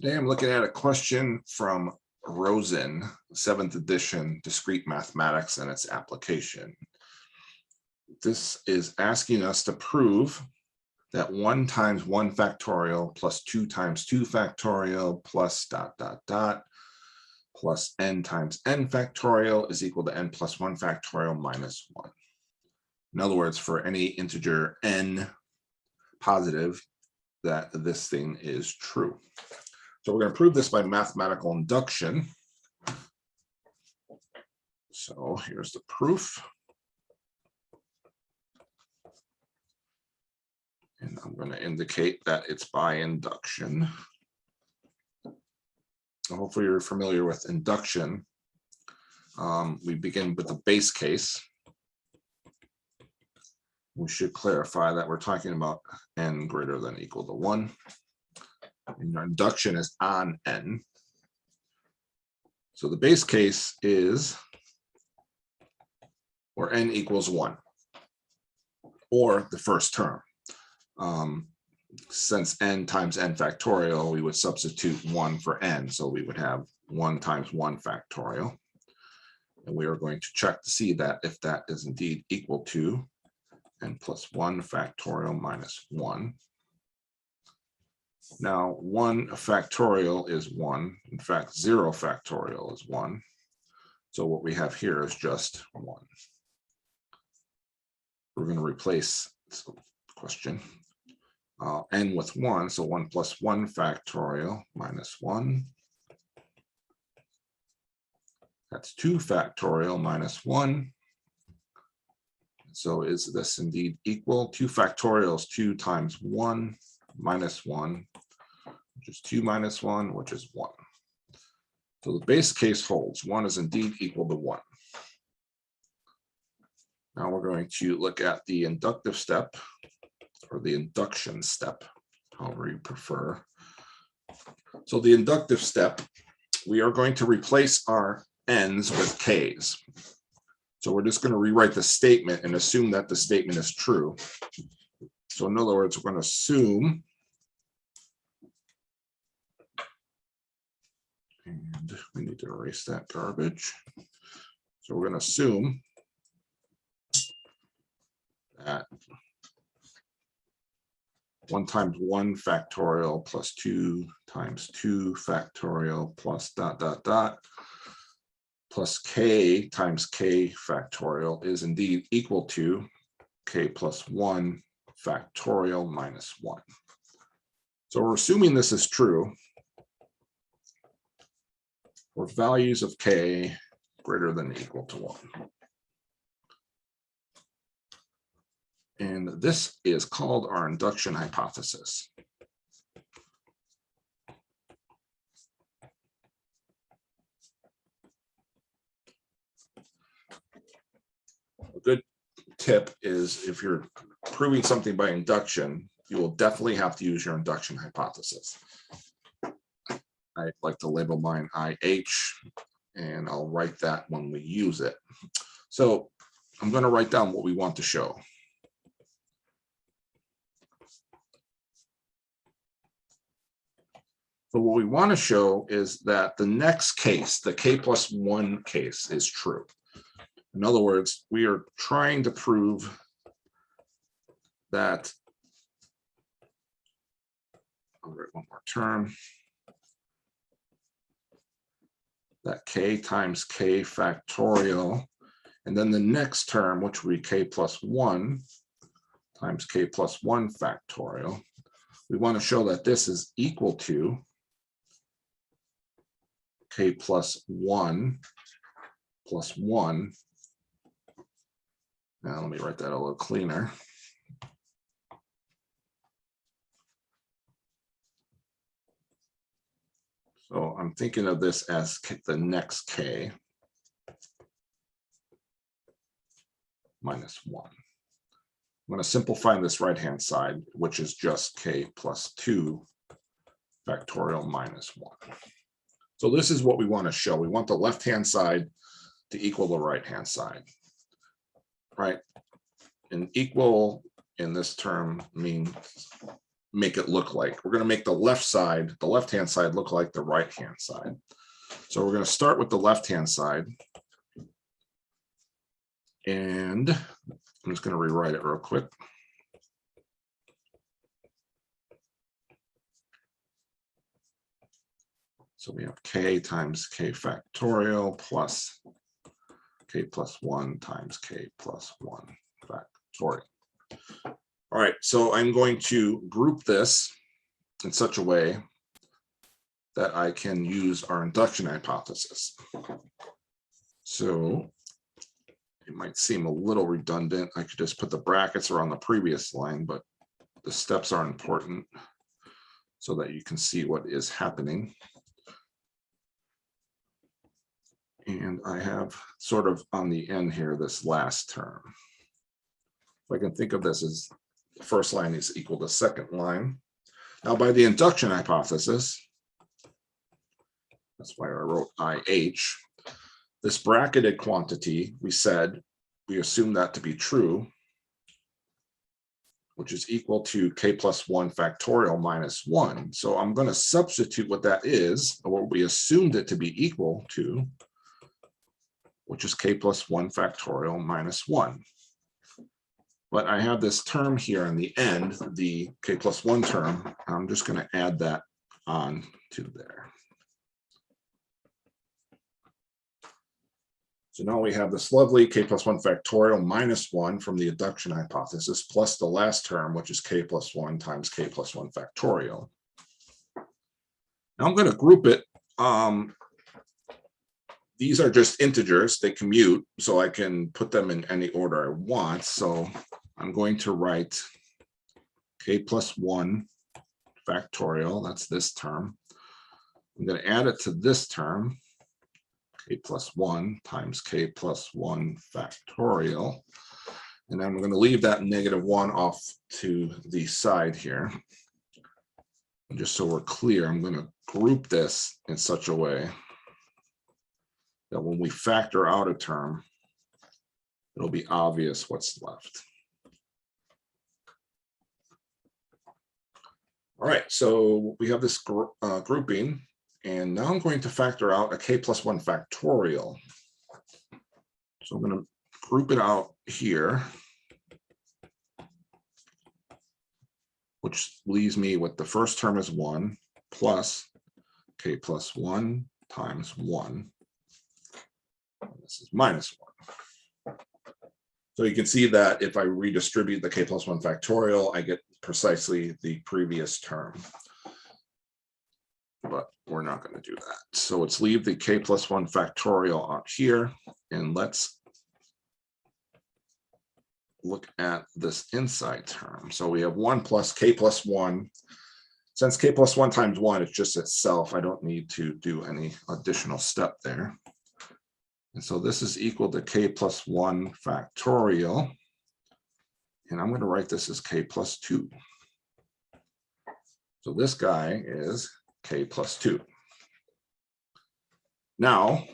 Today I'm looking at a question from Rosen, 7th edition, Discrete Mathematics and its Application. This is asking us to prove that 1 times 1 factorial plus 2 times 2 factorial plus ... plus n times n factorial is equal to n+1 factorial minus 1. In other words, for any integer n positive, that this thing is true. So we're going to prove this by mathematical induction. So here's the proof. And I'm going to indicate that it's by induction. So hopefully you're familiar with induction. We begin with the base case. We should clarify that we're talking about n greater than or equal to 1. And your induction is on n. So the base case is where n equals 1, or the first term. Since n times n factorial, we would substitute 1 for n. So we would have 1 times 1 factorial. And we are going to check to see that if that is indeed equal to n+1 factorial minus 1. Now, 1 factorial is 1. In fact, 0 factorial is 1. So what we have here is just 1. We're going to replace this question n with 1. So 1 plus 1 factorial minus 1. That's 2 factorial minus 1. So is this indeed equal? 2 factorial is 2 times 1 minus 1, which is 2 minus 1, which is 1. So the base case holds. 1 is indeed equal to 1. Now we're going to look at the inductive step, or the induction step, however you prefer. So the inductive step, we are going to replace our n's with k's. So we're just going to rewrite the statement and assume that the statement is true. So in other words, we're going to assume, and we need to erase that garbage. So we're going to assume that 1 times 1 factorial plus 2 times 2 factorial plus ... plus k times k factorial is indeed equal to k plus 1 factorial minus 1. So we're assuming this is true for values of k greater than or equal to 1. And this is called our induction hypothesis. A good tip is if you're proving something by induction, you will definitely have to use your induction hypothesis. I like to label mine IH, and I'll write that when we use it. So I'm going to write down what we want to show. So what we want to show is that the next case, the k plus 1 case, is true. In other words, we are trying to prove that, I'll write one more term, that k times k factorial, and then the next term, which will be k plus 1 times k plus 1 factorial, we want to show that this is equal to k plus 1 plus 1. Now let me write that a little cleaner. So I'm thinking of this as the next k minus 1. I'm going to simplify this right-hand side, which is just k plus 2 factorial minus 1. So this is what we want to show. We want the left-hand side to equal the right-hand side, right? And equal in this term means make it look like. We're going to make the left-hand side look like the right-hand side. So we're going to start with the left-hand side. And I'm just going to rewrite it real quick. So we have k times k factorial plus k plus 1 times k plus 1 factorial. All right, so I'm going to group this in such a way that I can use our induction hypothesis. So it might seem a little redundant. I could just put the brackets around the previous line, but the steps are important so that you can see what is happening. And I have sort of on the end here, this last term. I can think of this as the first line is equal to second line. Now by the induction hypothesis, that's why I wrote IH, this bracketed quantity, we said, we assume that to be true, which is equal to k plus 1 factorial minus 1. So I'm going to substitute what that is, or what we assumed it to be equal to, which is k plus 1 factorial minus 1. But I have this term here on the end, the k plus 1 term. I'm just going to add that on to there. So now we have this lovely k plus 1 factorial minus 1 from the induction hypothesis plus the last term, which is k plus 1 times k plus 1 factorial. Now I'm going to group it. These are just integers, they commute, so I can put them in any order I want. So I'm going to write k plus 1 factorial, that's this term. I'm going to add it to this term, k plus 1 times k plus 1 factorial. And then we're going to leave that -1 off to the side here. And just so we're clear, I'm going to group this in such a way that when we factor out a term, it'll be obvious what's left. All right, so we have this grouping, and now I'm going to factor out a k plus 1 factorial. So I'm going to group it out here, which leaves me with the first term is 1 plus k plus 1 times 1. This is minus 1. So you can see that if I redistribute the k plus 1 factorial, I get precisely the previous term. But we're not going to do that. So let's leave the k plus 1 factorial out here, and let's look at this inside term. So we have 1 plus k plus 1. Since k plus 1 times 1 is just itself, I don't need to do any additional step there. And so this is equal to k plus 1 factorial. And I'm going to write this as k plus 2. So this guy is k plus 2. Now,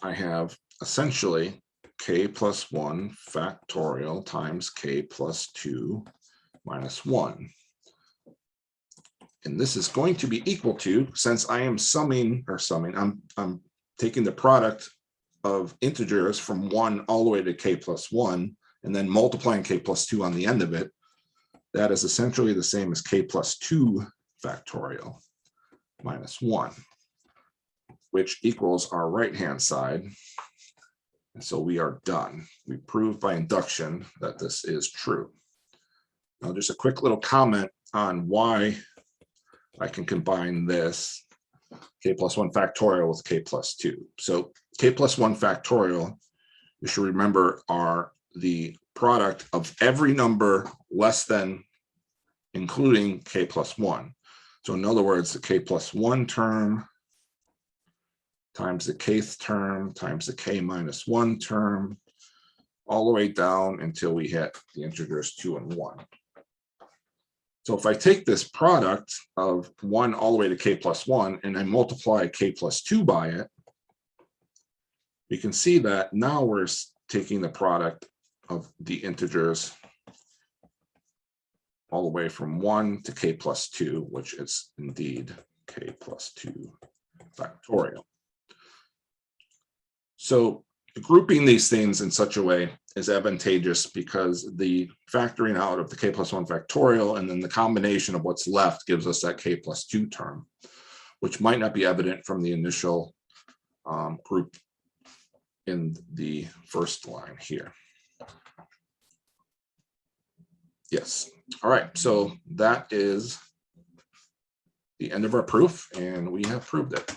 I have essentially k plus 1 factorial times k plus 2 minus 1. And this is going to be equal to, since I am I'm taking the product of integers from 1 all the way to k plus 1, and then multiplying k plus 2 on the end of it. That is essentially the same as k plus 2 factorial minus 1, which equals our right-hand side. And so we are done. We proved by induction that this is true. Now, just a quick little comment on why I can combine this k plus 1 factorial with k plus 2. So k plus 1 factorial, you should remember, are the product of every number less than including k plus 1. So in other words, the k plus 1 term times the kth term times the k minus 1 term, all the way down until we hit the integers 2 and 1. So if I take this product of 1 all the way to k plus 1 and I multiply k plus 2 by it, we can see that now we're taking the product of the integers all the way from 1 to k plus 2, which is indeed k plus 2 factorial. So grouping these things in such a way is advantageous because the factoring out of the k plus 1 factorial and then the combination of what's left gives us that k plus 2 term, which might not be evident from the initial group in the first line here. Yes. All right. So that is the end of our proof, and we have proved it.